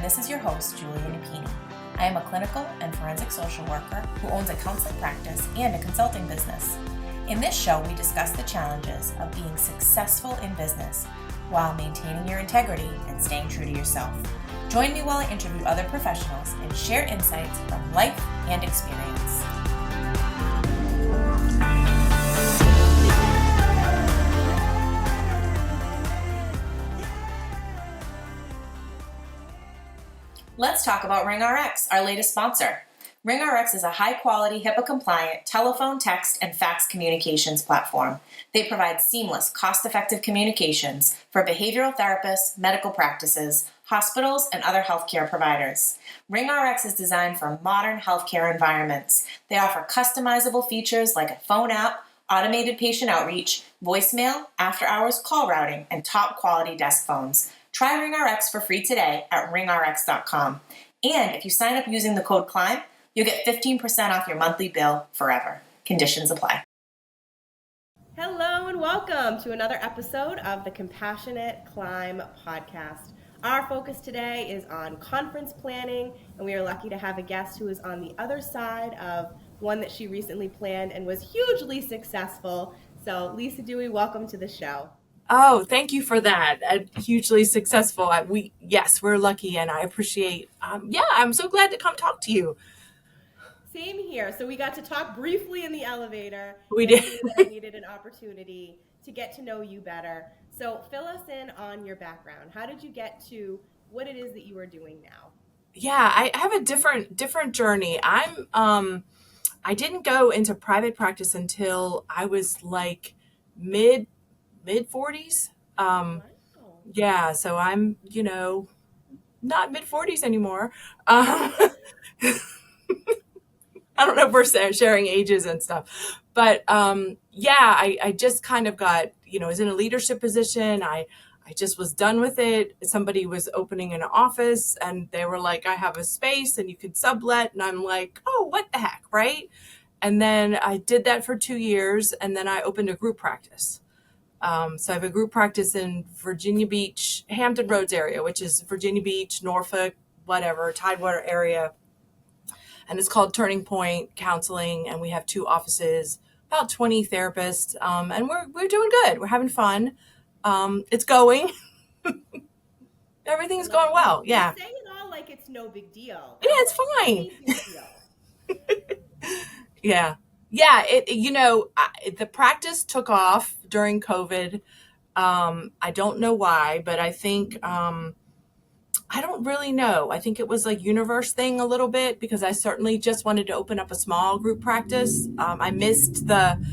this is your host, Julia Napini. I am a clinical and forensic social worker who owns a counseling practice and a consulting business. In this show, we discuss the challenges of being successful in business while maintaining your integrity and staying true to yourself. Join me while I interview other professionals and share insights from life and experience. Let's talk about RingRx, our latest sponsor. RingRx is a high-quality, HIPAA-compliant telephone, text, and fax communications platform. They provide seamless, cost-effective communications for behavioral therapists, medical practices, hospitals, and other healthcare providers. RingRx is designed for modern healthcare environments. They offer customizable features like a phone app, automated patient outreach, voicemail, after-hours call routing, and top-quality desk phones. Try RingRx for free today at ringrx.com. And if you sign up using the code CLIMB, you'll get 15% off your monthly bill forever. Conditions apply. Hello and welcome to another episode of the Compassionate Climb podcast. Our focus today is on conference planning, and we are lucky to have a guest who is on the other side of one that she recently planned and was hugely successful. So Lisa Duez, welcome to the show. Oh, thank you for that. Hugely successful. We're lucky, and I appreciate. I'm so glad to come talk to you. Same here. So we got to talk briefly in the elevator. We did. I needed an opportunity to get to know you better. So fill us in on your background. How did you get to what it is that you are doing now? Yeah, I have a different journey. I didn't go into private practice until I was like mid 40s. Wow. Yeah, so I'm, not mid 40s anymore. I don't know if we're sharing ages and stuff, but I just kind of got, was in a leadership position. I just was done with it. Somebody was opening an office and they were like, I have a space and you can sublet. And I'm like, oh, what the heck, right? And then I did that for 2 years, and then I opened a group practice. So I have a group practice in Virginia Beach, Hampton Roads area, which is Virginia Beach, Norfolk, whatever, Tidewater area. And it's called Turning Point Counseling. And we have 2 offices, about 20 therapists. And we're doing good. We're having fun. It's going. Everything's going well. Yeah. You say it all like it's no big deal. Yeah, it's fine. Yeah. Yeah, the practice took off during COVID. I don't know why, but I think, I don't really know. I think it was like universe thing a little bit, because I certainly just wanted to open up a small group practice. I missed the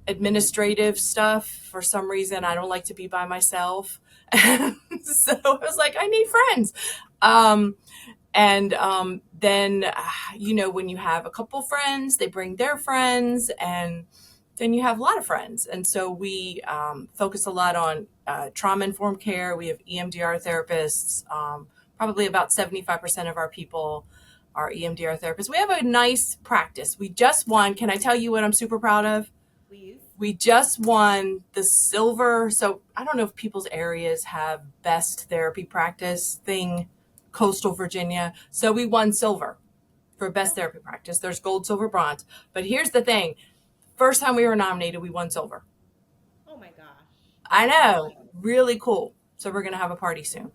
administrative stuff for some reason. I don't like to be by myself. So I was like, I need friends. Then, when you have a couple friends, they bring their friends, and then you have a lot of friends. And so we focus a lot on trauma-informed care. We have EMDR therapists. Probably about 75% of our people are EMDR therapists. We have a nice practice. We just won. Can I tell you what I'm super proud of? Please. We just won the silver. So I don't know if people's areas have best therapy practice thing. Coastal Virginia. So we won silver for best therapy practice. There's gold, silver, bronze. But here's the thing. First time we were nominated, we won silver. Oh my gosh. I know. Really cool. So we're going to have a party soon.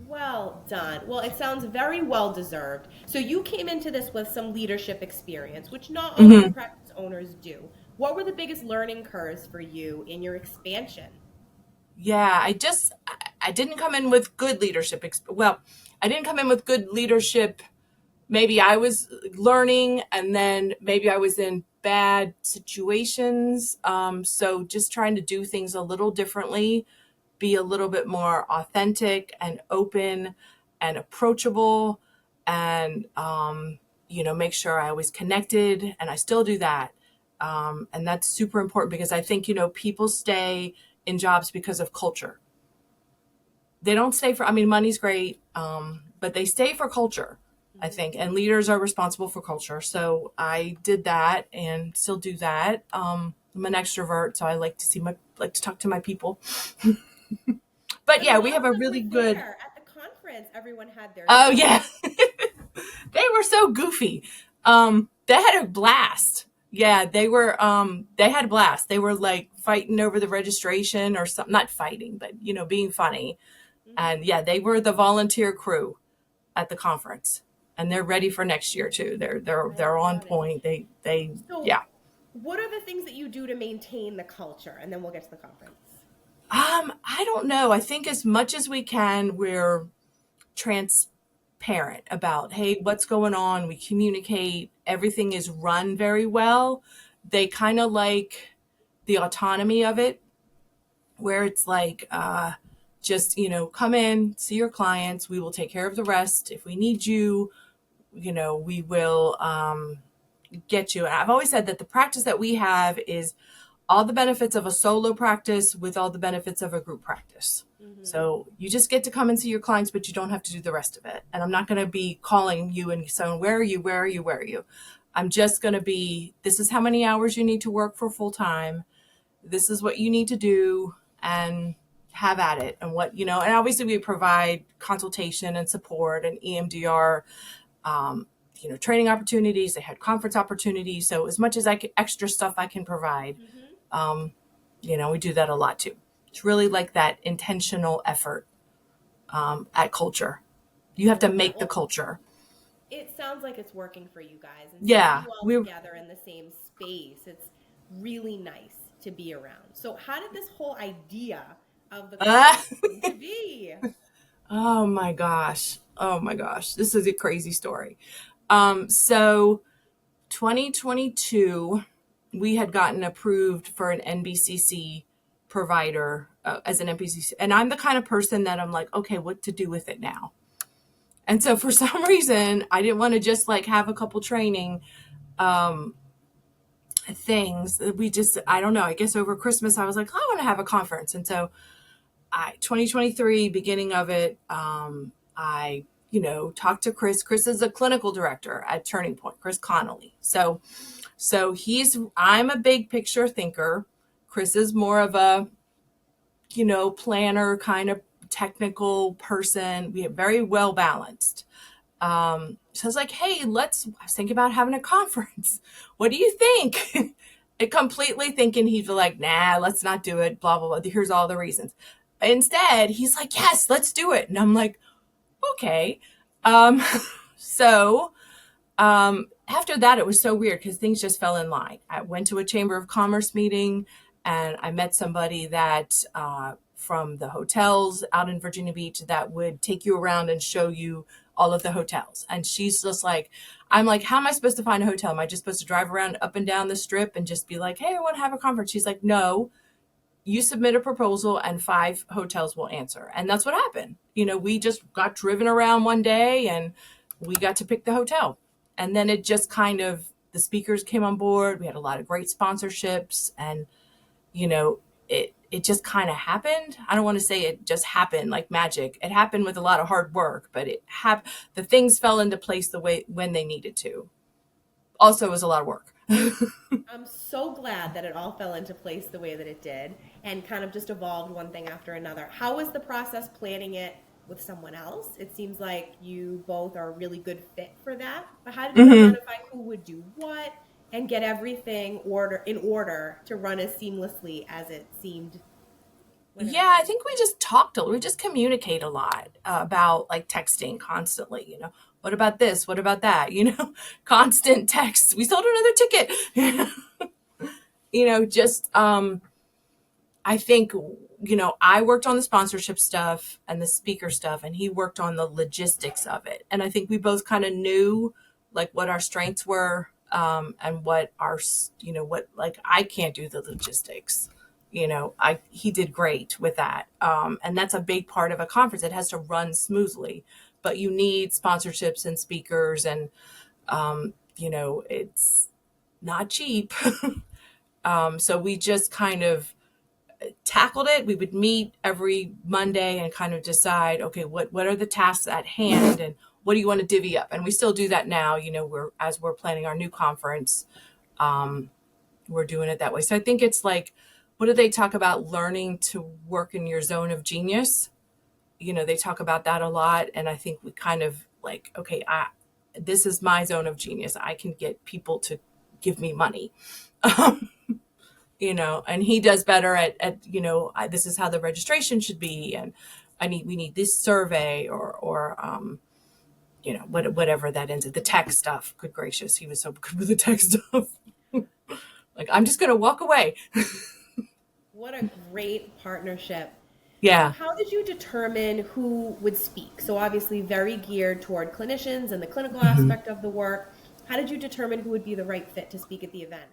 Well done. Well, it sounds very well deserved. So you came into this with some leadership experience, which not all the practice owners do. What were the biggest learning curves for you in your expansion? Yeah, I didn't come in with good leadership. I didn't come in with good leadership. Maybe I was learning, and then maybe I was in bad situations. So just trying to do things a little differently, be a little bit more authentic and open and approachable, and, make sure I was connected, and I still do that. And that's super important, because I think, people stay in jobs because of culture. They don't stay money's great, but they stay for culture, I think. And leaders are responsible for culture. So I did that and still do that. I'm an extrovert, so I like to talk to my people. But yeah, we have a really good. At the conference, conference, everyone had their Oh turn. yeah. They were so goofy. They had a blast. Yeah, they had a blast. They were like fighting over the registration or something, not fighting, but being funny. And yeah, they were the volunteer crew at the conference. And they're ready for next year too. They're on Got it. point. They So, yeah. what are the things that you do to maintain the culture? And then we'll get to the conference. I don't know. I think as much as we can, we're transparent about, hey, what's going on. We communicate. Everything is run very well. They kind of like the autonomy of it, where it's like, just, come in, see your clients. We will take care of the rest. If we need you, we will get you. And I've always said that the practice that we have is all the benefits of a solo practice with all the benefits of a group practice. So you just get to come and see your clients, but you don't have to do the rest of it. And I'm not going to be calling you and saying, where are you? Where are you? Where are you? I'm just going to be, this is how many hours you need to work for full time. This is what you need to do, and have at it. And and obviously we provide consultation and support and EMDR, training opportunities. They had conference opportunities. So as much as extra stuff I can provide, we do that a lot too. It's really like that intentional effort at culture. You have to make the culture. It sounds like it's working for you guys. And Yeah, seeing you all together in the same space, it's really nice to be around. So how did this whole idea of the conference come to be? Oh my gosh. Oh my gosh. This is a crazy story. So 2022, we had gotten approved for an NBCC provider as an NBCC. And I'm the kind of person that I'm like, okay, what to do with it now? And so for some reason, I didn't want to just like have a couple training things. I don't know, I guess over Christmas, I was like, I want to have a conference. And so 2023, beginning of it, I talked to Chris. Chris is a clinical director at Turning Point, Chris Connolly. So I'm a big picture thinker. Chris is more of a, planner, kind of technical person. We are very well balanced. So I was like, hey, I was thinking about having a conference. What do you think? And completely thinking he'd be like, nah, let's not do it, blah, blah, blah. Here's all the reasons. Instead, he's like, yes, let's do it. And I'm like, okay. So after that, it was so weird because things just fell in line. I went to a Chamber of Commerce meeting and I met somebody that from the hotels out in Virginia Beach that would take you around and show you all of the hotels. And she's just like, I'm like, how am I supposed to find a hotel? Am I just supposed to drive around up and down the strip and just be like, hey, I want to have a conference? She's like, no, you submit a proposal and 5 hotels will answer. And that's what happened. We just got driven around one day and we got to pick the hotel. And then it just kind of, the speakers came on board. We had a lot of great sponsorships and, it just kind of happened. I don't want to say it just happened like magic. It happened with a lot of hard work, but the things fell into place the way when they needed to. Also, it was a lot of work. I'm so glad that it all fell into place the way that it did and kind of just evolved one thing after another. How was the process planning it with someone else? It seems like you both are a really good fit for that. But how did you identify who would do what and get everything in order to run as seamlessly as it seemed? Yeah, I think we just we just communicate a lot about like texting constantly, what about this? What about that? Constant texts. We sold another ticket. I think, I worked on the sponsorship stuff and the speaker stuff, and he worked on the logistics of it. And I think we both kind of knew like what our strengths were, and what like I can't do the logistics. He did great with that. And that's a big part of a conference. It has to run smoothly, but you need sponsorships and speakers and, it's not cheap. So we just kind of tackled it. We would meet every Monday and kind of decide, okay, what are the tasks at hand and what do you want to divvy up? And we still do that now, as we're planning our new conference, we're doing it that way. So I think it's like, what do they talk about? Learning to work in your zone of genius. they talk about that a lot. And I think we kind of like, okay, this is my zone of genius. I can get people to give me money. And he does better at this is how the registration should be. And we need this survey or whatever that ends at the tech stuff. Good gracious. He was so good with the tech stuff. Like, I'm just going to walk away. What a great partnership. Yeah. So how did you determine who would speak? So obviously very geared toward clinicians and the clinical aspect of the work. How did you determine who would be the right fit to speak at the event?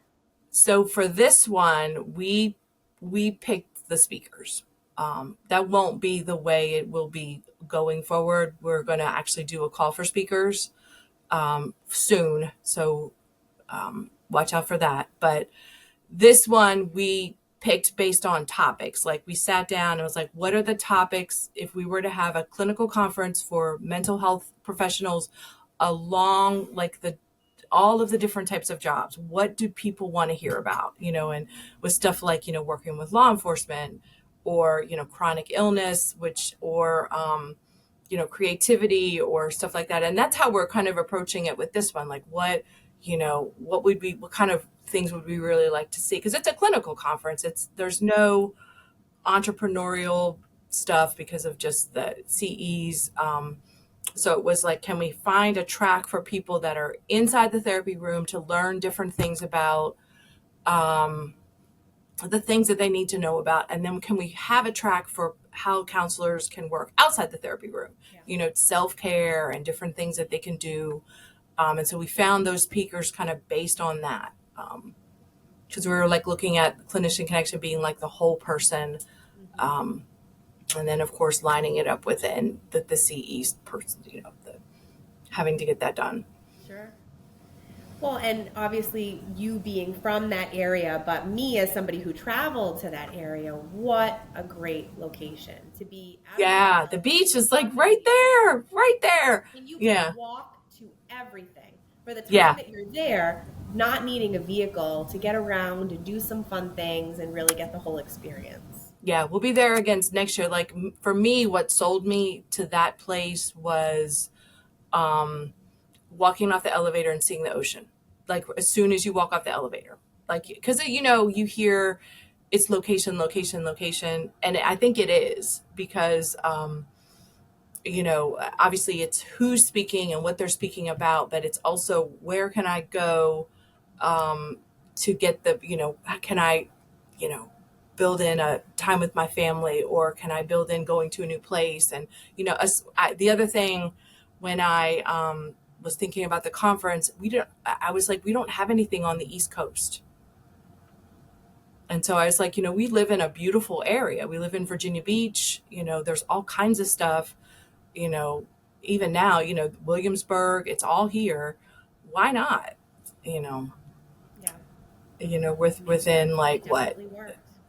So for this one, we picked the speakers. That won't be the way it will be going forward. We're going to actually do a call for speakers soon. So watch out for that. But this one we picked based on topics. Like, we sat down and was like, what are the topics if we were to have a clinical conference for mental health professionals along like all of the different types of jobs? What do people want to hear about? And with stuff like, working with law enforcement or, chronic illness, or creativity or stuff like that. And that's how we're kind of approaching it with this one. Like, what kind of things would we really like to see? Because it's a clinical conference. There's no entrepreneurial stuff because of just the CEs. So it was like, can we find a track for people that are inside the therapy room to learn different things about the things that they need to know about? And then can we have a track for how counselors can work outside the therapy room, self-care and different things that they can do. And so we found those speakers kind of based on that. Because we were like looking at Clinician Connection being like the whole person. And then, of course, lining it up within the CE's person, having to get that done. Sure. Well, and obviously you being from that area, but me as somebody who traveled to that area, what a great location to be. Yeah, the beach is like right there. And you can walk to everything for the time that you're there, not needing a vehicle to get around and do some fun things and really get the whole experience. Yeah, we'll be there again next year. Like, for me, what sold me to that place was walking off the elevator and seeing the ocean. Like, as soon as you walk off the elevator, like, because you hear it's location, and I think it is because obviously it's who's speaking and what they're speaking about, but it's also where can I go to get can I build in a time with my family, or can I build in going to a new place? And the other thing, when I was thinking about the conference, I was like, we don't have anything on the East Coast. And so I was like, we live in a beautiful area. We live in Virginia Beach. There's all kinds of stuff, even now, Williamsburg, it's all here. Why not? Within like what,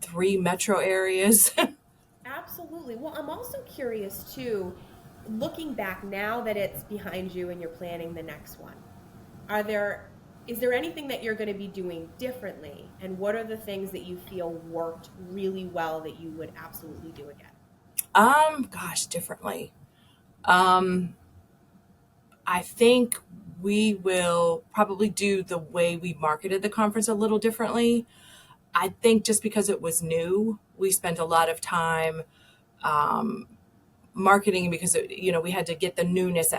3 metro areas. Absolutely. Well, I'm also curious too, looking back now that it's behind you and you're planning the next one, is there anything that you're going to be doing differently? And what are the things that you feel worked really well that you would absolutely do again? Differently. I think we will probably do the way we marketed the conference a little differently. I think just because it was new, we spent a lot of time marketing, because we had to get the newness.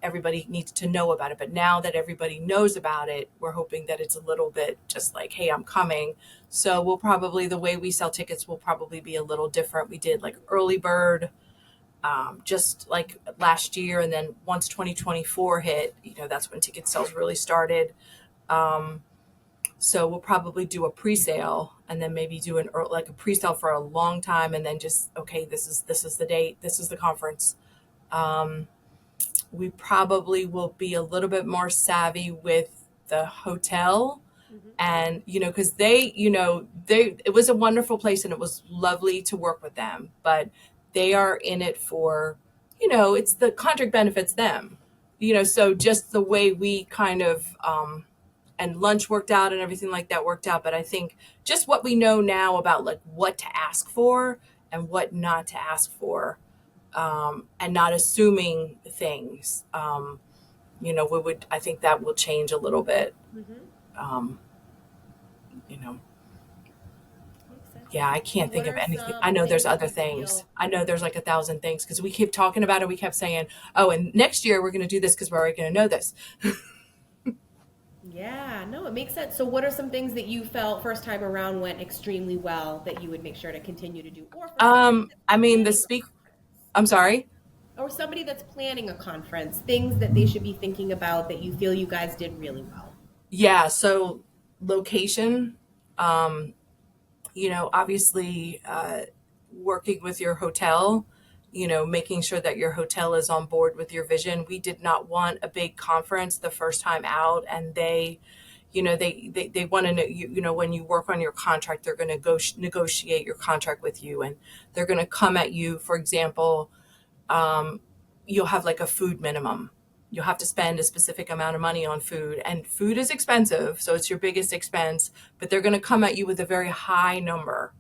Everybody needs to know about it. But now that everybody knows about it, we're hoping that it's a little bit just like, hey, I'm coming. So the way we sell tickets will probably be a little different. We did like early bird just like last year, and then once 2024 hit, that's when ticket sales really started. So we'll probably do a pre-sale, and then maybe do a pre-sale for a long time, and then just, okay, this is the date, this is the conference. We probably will be a little bit more savvy with the hotel, and because it was a wonderful place and it was lovely to work with them, but they are in it for, it's the contract benefits them, so just the way we kind of and lunch worked out and everything like that worked out. But I think just what we know now about like what to ask for and what not to ask for, and not assuming things. I think that will change a little bit. Um, you know, Makes sense. yeah, I So can't what think of are anything. I some know there's things that other you things. feel? I know there's like 1,000 things because we keep talking about it. We kept saying, oh, and next year we're going to do this because we're already going to know this. Yeah, no, it makes sense. So what are some things that you felt first time around went extremely well that you would make sure to continue to do? Or for somebody that's I mean, planning a I'm conference. sorry. Or somebody that's planning a conference, things that they should be thinking about that you feel you guys did really well. Yeah. So location, um, obviously, working with your hotel, making sure that your hotel is on board with your vision. We did not want a big conference the first time out, and they want to know, when you work on your contract, they're going to go negotiate your contract with you, and they're going to come at you. For example, you'll have like a food minimum. You'll have to spend a specific amount of money on food, and food is expensive, so it's your biggest expense, but they're going to come at you with a very high number,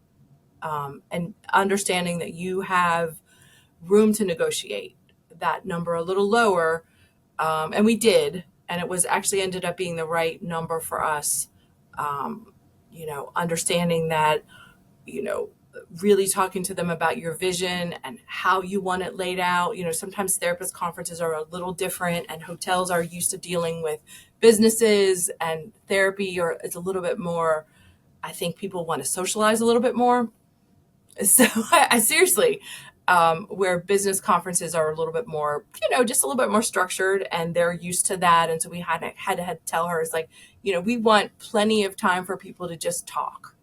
and understanding that you have room to negotiate that number a little lower. And we did, and it was actually ended up being the right number for us. Understanding that, you know, really talking to them about your vision and how you want it laid out. Sometimes therapist conferences are a little different, and hotels are used to dealing with businesses, and therapy, or it's a little bit more, I think people want to socialize a little bit more. So I seriously, where business conferences are a little bit more, just a little bit more structured, and they're used to that. And so we had to tell her, it's like, we want plenty of time for people to just talk.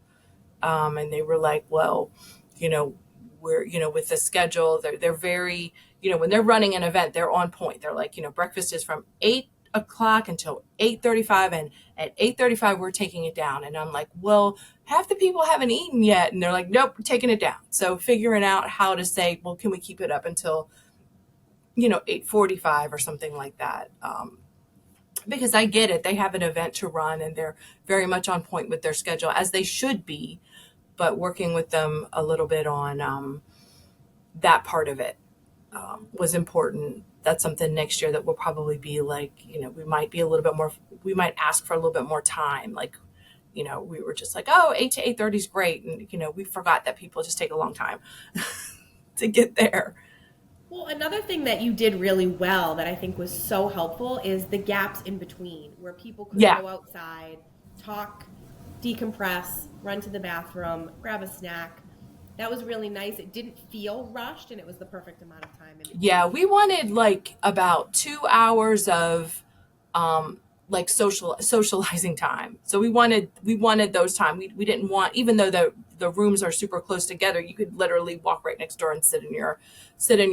And they were like, well, you know, with the schedule, they're very, when they're running an event, they're on point. They're like, breakfast is from 8 o'clock until 8:35. And at 8:35, we're taking it down. And I'm like, well, half the people haven't eaten yet. And they're like, nope, we're taking it down. So figuring out how to say, well, can we keep it up until, 8:45 or something like that? Because I get it. They have an event to run, and they're very much on point with their schedule, as they should be, but working with them a little bit on that part of it was important. That's something next year that will probably be like, we might be a little bit more, we might ask for a little bit more time. Like, we were just like, oh, 8 to 8:30 is great. And, we forgot that people just take a long time to get there. Well, another thing that you did really well that I think was so helpful is the gaps in between where people could Yeah. go outside, talk, decompress, run to the bathroom, grab a snack. That was really nice. It didn't feel rushed, and it was the perfect amount of time in between. Yeah. We wanted like about 2 hours of, like socializing time. So we wanted those time. We didn't want, even though the rooms are super close together, you could literally walk right next door and sit in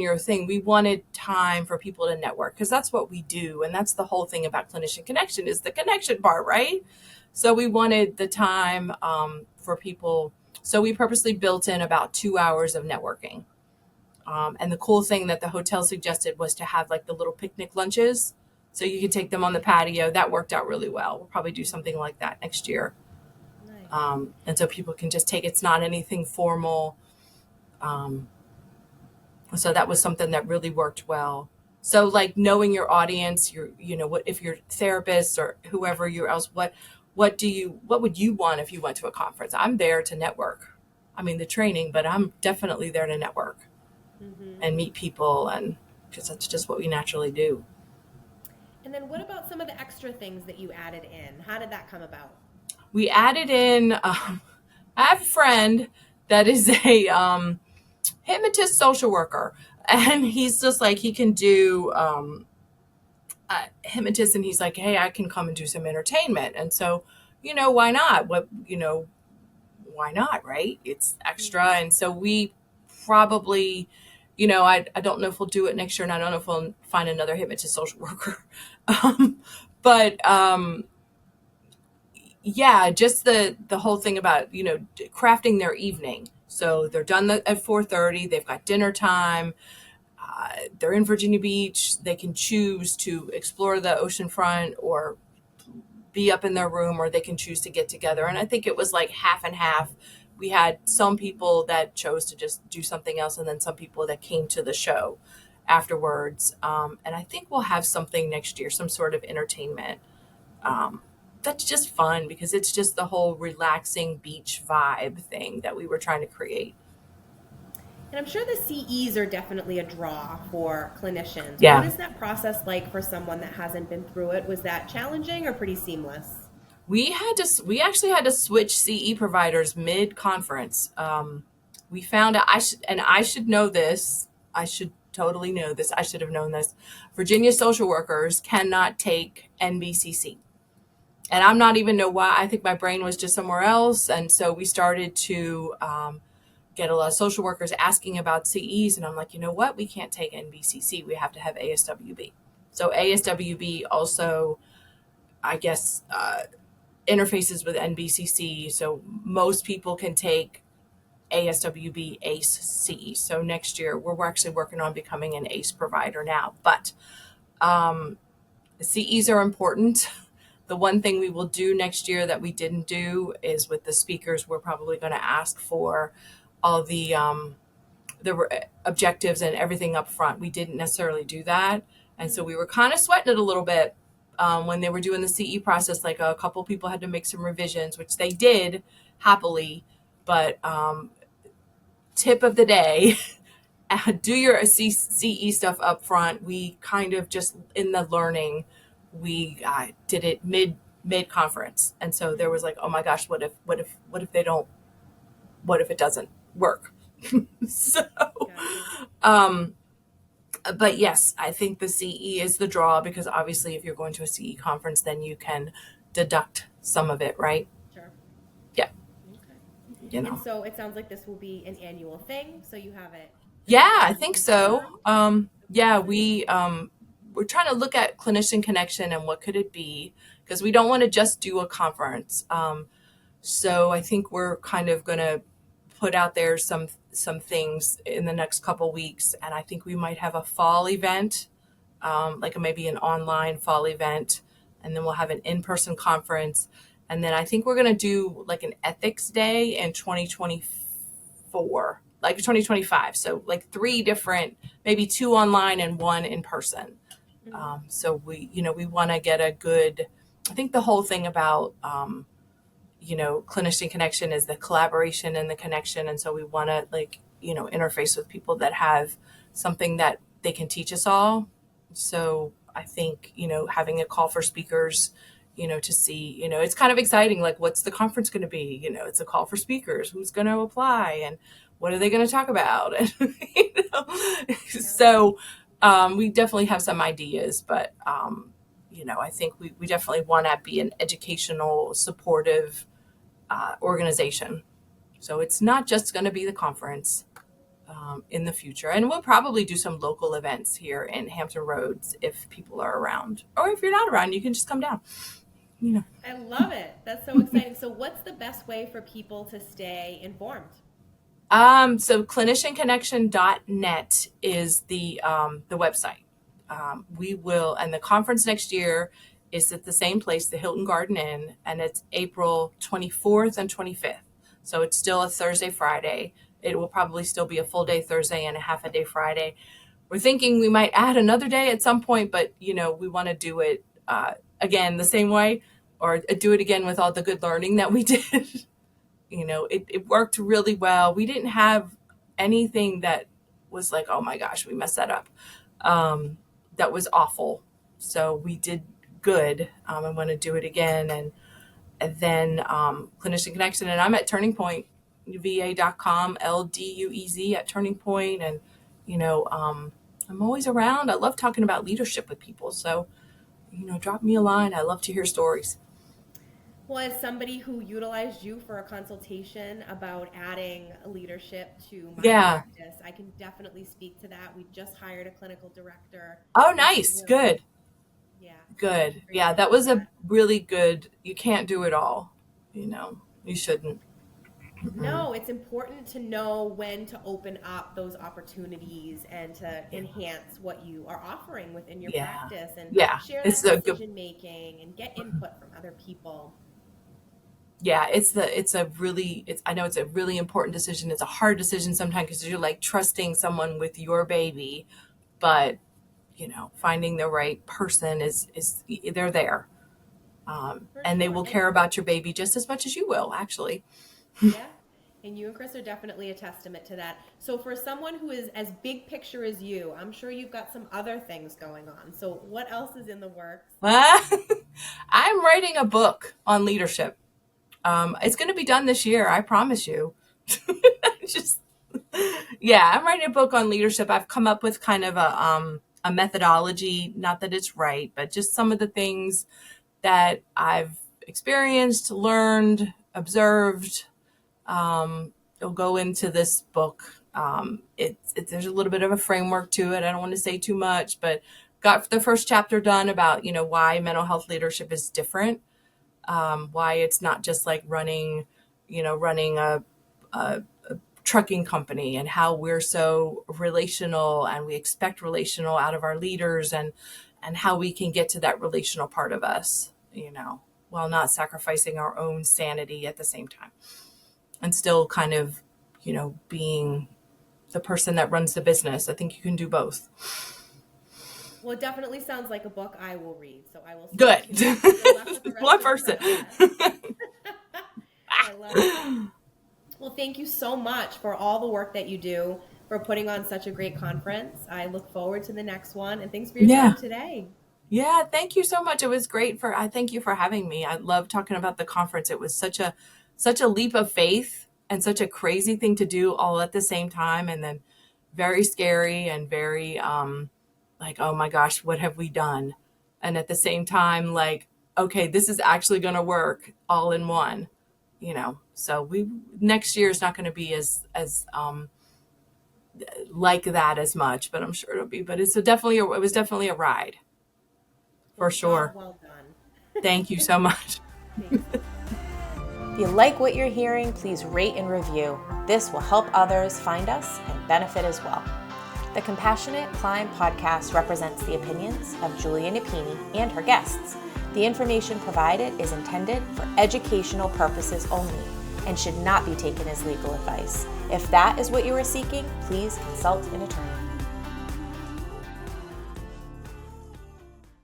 your thing. We wanted time for people to network, because that's what we do. And that's the whole thing about Clinician Connection, is the connection part, right? So we wanted the time, for people. So we purposely built in about 2 hours of networking. And the cool thing that the hotel suggested was to have like the little picnic lunches. So you could take them on the patio. That worked out really well. We'll probably do something like that next year. Nice. And so people can just take, it's not anything formal. Um, so that was something that really worked well. So like knowing your audience, what if you're therapists or whoever you else, what would you want if you went to a conference? I'm there to network. I mean, the training, but I'm definitely there to network and meet people, and because that's just what we naturally do. And then what about some of the extra things that you added in? How did that come about? We added in, I have a friend that is a hypnotist social worker, and he's just like, he can do hypnotist, and he's like, hey, I can come and do some entertainment. And so, why not? Why not, right? It's extra. And so we probably, I don't know if we'll do it next year, and I don't know if we'll find another hypnotist social worker. But yeah, just the whole thing about, crafting their evening. So they're done at 4:30. They've got dinner time. They're in Virginia Beach. They can choose to explore the oceanfront or be up in their room, or they can choose to get together. And I think it was like half and half. we had some people that chose to just do something else, and then some people that came to the show afterwards. And I think we'll have something next year, some sort of entertainment. That's just fun because it's just the whole relaxing beach vibe thing that we were trying to create. And I'm sure the CEs are definitely a draw for clinicians. Yeah. What is that process like for someone that hasn't been through it? Was that challenging or pretty seamless? We actually had to switch CE providers mid-conference. We found out, I should know this. I should totally know this. I should have known this. Virginia social workers cannot take NBCC. And I'm not even know why. I think my brain was just somewhere else. And so we started to get a lot of social workers asking about CEs. And I'm like, you know what? We can't take NBCC. We have to have ASWB. So ASWB also, I guess, interfaces with NBCC. So most people can take ASWB ACE CE. So next year, we're actually working on becoming an ACE provider now. But CEs are important. The one thing we will do next year that we didn't do is with the speakers, we're probably going to ask for all the objectives and everything up front. We didn't necessarily do that. And so we were kind of sweating it a little bit when they were doing the CE process. Like a couple people had to make some revisions, which they did happily. But tip of the day, do your CE stuff up front. We kind of just in the learning, we did it mid conference, and so there was like, oh my gosh, what if it doesn't work? So, but yes, I think the CE is the draw because obviously, if you're going to a CE conference, then you can deduct some of it, right? Sure. Yeah. Okay. You know. And so it sounds like this will be an annual thing. So you have it. Yeah, I think so. Yeah, we're trying to look at Clinician Connection and what could it be, because we don't want to just do a conference. So I think we're kind of going to put out there some things in the next couple weeks, and I think we might have a fall event, like maybe an online fall event, and then we'll have an in-person conference, and then I think we're going to do like an ethics day in 2024. Like 2025. So like 3 different, maybe 2 online and 1 in person. So we want to get a good, I think the whole thing about, Clinician Connection is the collaboration and the connection. And so we want to interface with people that have something that they can teach us all. So I think, having a call for speakers, to see, it's kind of exciting. Like, what's the conference going to be? It's a call for speakers. Who's going to apply? And what are they going to talk about? And, So we definitely have some ideas, but, I think we definitely want to be an educational, supportive organization. So it's not just going to be the conference in the future. And we'll probably do some local events here in Hampton Roads if people are around. Or if you're not around, you can just come down. I love it. That's so exciting. So what's the best way for people to stay informed? So clinicianconnection.net is the website. We will, and the conference next year is at the same place, the Hilton Garden Inn, and it's April 24th and 25th. So it's still a Thursday, Friday. It will probably still be a full day Thursday and a half a day Friday. We're thinking we might add another day at some point, but we want to do it again the same way, or do it again with all the good learning that we did. It worked really well. We didn't have anything that was like, oh my gosh, we messed that up. That was awful. So we did good. I want to do it again. And then Clinician Connection. And I'm at Turning Point, va.com, LDUEZ at Turning Point. And, I'm always around. I love talking about leadership with people. So, drop me a line. I love to hear stories. Well, as somebody who utilized you for a consultation about adding leadership to my practice, I can definitely speak to that. We just hired a clinical director. Oh, nice. Good. Yeah. Good. Yeah, that was a really good, you can't do it all. You shouldn't. No, it's important to know when to open up those opportunities and to enhance what you are offering within your practice and share that decision making and get input from other people. Yeah, I know it's a really important decision. It's a hard decision sometimes because you're like trusting someone with your baby, but finding the right person is they're there. For And they sure. will And care about your baby just as much as you will, actually. yeah. And you and Chris are definitely a testament to that. So for someone who is as big picture as you, I'm sure you've got some other things going on. So what else is in the works? I'm writing a book on leadership. It's going to be done this year, I promise you. Just yeah, I'm writing a book on leadership. I've come up with kind of a methodology, not that it's right, but just some of the things that I've experienced, learned, observed. It'll go into this book. There's a little bit of a framework to it. I don't want to say too much, but got the first chapter done about why mental health leadership is different. Why it's not just like running a trucking company, and how we're so relational and we expect relational out of our leaders, and how we can get to that relational part of us, while not sacrificing our own sanity at the same time, and still kind of, being the person that runs the business. I think you can do both. Well, it definitely sounds like a book I will read. So I will see. Good. Good luck with the rest One of the person. process. I love it. Well, thank you so much for all the work that you do, for putting on such a great conference. I look forward to the next one, and thanks for your Yeah. time today. Yeah, thank you so much. It was great I thank you for having me. I love talking about the conference. It was such a leap of faith and such a crazy thing to do all at the same time, and then very scary and very like, oh my gosh, what have we done? And at the same time, like, okay, this is actually going to work all in one, So next year is not going to be as like that as much, but I'm sure it'll be. But it was definitely a ride. For sure. Job well done. Thank you so much. Thanks. If you like what you're hearing, please rate and review. This will help others find us and benefit as well. The Compassionate Climb podcast represents the opinions of Julia Napini and her guests. The information provided is intended for educational purposes only and should not be taken as legal advice. If that is what you are seeking, please consult an attorney.